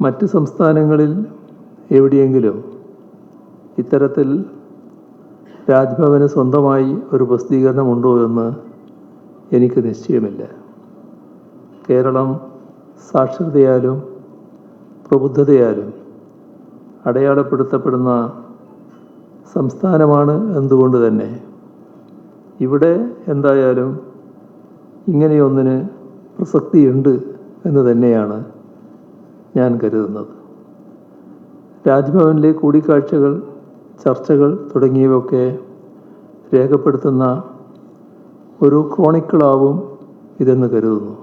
മറ്റ് സംസ്ഥാനങ്ങളിൽ എവിടെയെങ്കിലും ഇത്തരത്തിൽ രാജ്ഭവന് സ്വന്തമായി ഒരു പ്രസിദ്ധീകരണമുണ്ടോ എന്ന് എനിക്ക് നിശ്ചയമില്ല. കേരളം സാക്ഷരതയാലും പ്രബുദ്ധതയാലും അടയാളപ്പെടുത്തപ്പെടുന്ന സംസ്ഥാനമാണ് എന്നതുകൊണ്ട് തന്നെ ഇവിടെ എന്തായാലും ഇങ്ങനെയൊന്നിന് പ്രസക്തിയുണ്ട് എന്ന് തന്നെയാണ് ഞാൻ കരുതുന്നത്. രാജ്ഭവനിലെ കൂടിക്കാഴ്ചകൾ, ചർച്ചകൾ തുടങ്ങിയവയൊക്കെ രേഖപ്പെടുത്തുന്ന ഒരു ക്രോണിക്കിളാവും ഇതെന്ന് കരുതുന്നു.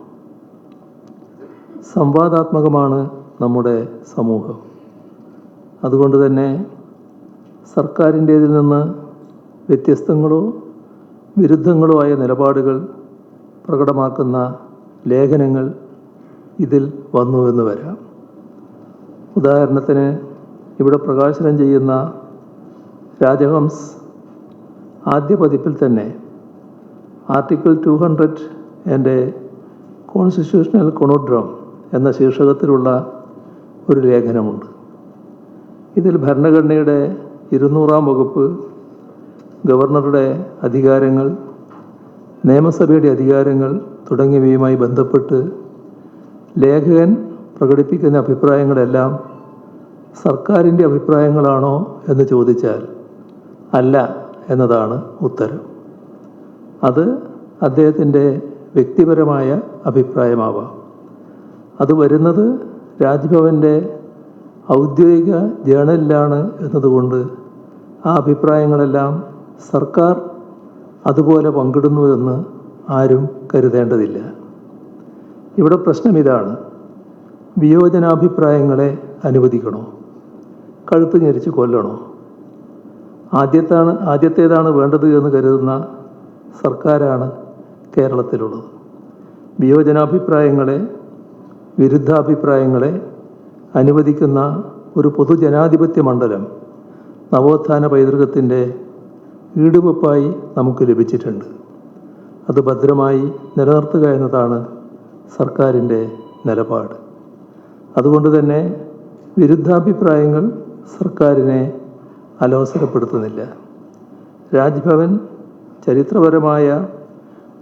സംവാദാത്മകമാണ് നമ്മുടെ സമൂഹം. അതുകൊണ്ട് തന്നെ സർക്കാരിൻ്റേതിൽ നിന്ന് വ്യത്യസ്തങ്ങളോ വിരുദ്ധങ്ങളോ ആയ നിലപാടുകൾ പ്രകടമാക്കുന്ന ലേഖനങ്ങൾ ഇതിൽ വന്നുവെന്ന് വരാം. ഉദാഹരണത്തിന് ഇവിടെ പ്രകാശനം ചെയ്യുന്ന രാജഹംസ് ആദ്യ പതിപ്പിൽ തന്നെ ആർട്ടിക്കിൾ 200 ആൻഡ് എ കോൺസ്റ്റിറ്റ്യൂഷണൽ കൊണോഡ്രം എന്ന ശീർഷകത്തിലുള്ള ഒരു ലേഖനമുണ്ട്. ഇതിൽ ഭരണഘടനയുടെ 200-ാം വകുപ്പ്, ഗവർണറുടെ അധികാരങ്ങൾ, നിയമസഭയുടെ അധികാരങ്ങൾ തുടങ്ങിയവയുമായി ബന്ധപ്പെട്ട് ലേഖകൻ പ്രകടിപ്പിക്കുന്ന അഭിപ്രായങ്ങളെല്ലാം സർക്കാരിൻ്റെ അഭിപ്രായങ്ങളാണോ എന്ന് ചോദിച്ചാൽ അല്ല എന്നതാണ് ഉത്തരം. അത് അദ്ദേഹത്തിൻ്റെ വ്യക്തിപരമായ അഭിപ്രായമാവാം. അത് വരുന്നത് രാജ്ഭവൻ്റെ ഔദ്യോഗിക ജേണലിലാണ് എന്നതുകൊണ്ട് ആ അഭിപ്രായങ്ങളെല്ലാം സർക്കാർ അതുപോലെ പങ്കിടുന്നുവെന്ന് ആരും കരുതേണ്ടതില്ല. ഇവിടെ പ്രശ്നം ഇതാണ്: വിയോജനാഭിപ്രായങ്ങളെ അനുവദിക്കണോ, കഴുത്ത് ഞെരിച്ച് കൊല്ലണോ? ആദ്യത്തേതാണ് വേണ്ടത് എന്ന് കരുതുന്ന സർക്കാരാണ് കേരളത്തിലുള്ളത്. വിയോജനാഭിപ്രായങ്ങളെ, വിരുദ്ധാഭിപ്രായങ്ങളെ അനുവദിക്കുന്ന ഒരു പൊതുജനാധിപത്യ മണ്ഡലം നവോത്ഥാന പൈതൃകത്തിൻ്റെ ഈടുവെപ്പായി നമുക്ക് ലഭിച്ചിട്ടുണ്ട്. അത് ഭദ്രമായി നിലനിർത്തുക എന്നതാണ് സർക്കാരിൻ്റെ നിലപാട്. അതുകൊണ്ട് തന്നെ വിരുദ്ധാഭിപ്രായങ്ങൾ സർക്കാരിനെ അലോസരപ്പെടുത്തുന്നില്ല. രാജ്ഭവൻ ചരിത്രപരമായ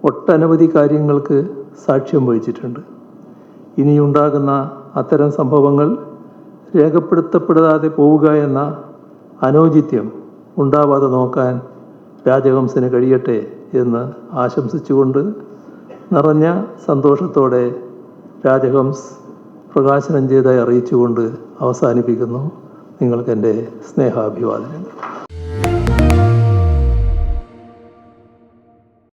ഒട്ടനവധി കാര്യങ്ങൾക്ക് സാക്ഷ്യം വഹിച്ചിട്ടുണ്ട്. ഇനിയുണ്ടാകുന്ന അത്തരം സംഭവങ്ങൾ രേഖപ്പെടുത്തപ്പെടാതെ പോവുക എന്ന അനൗചിത്യം ഉണ്ടാവാതെ നോക്കാൻ രാജഹംസിന് കഴിയട്ടെ എന്ന് ആശംസിച്ചുകൊണ്ട് നിറഞ്ഞ സന്തോഷത്തോടെ രാജഹംസ് പ്രകാശനം ചെയ്തായി അറിയിച്ചുകൊണ്ട് അവസാനിപ്പിക്കുന്നു. നിങ്ങൾക്ക് എൻ്റെ സ്നേഹാഭിവാദനങ്ങൾ.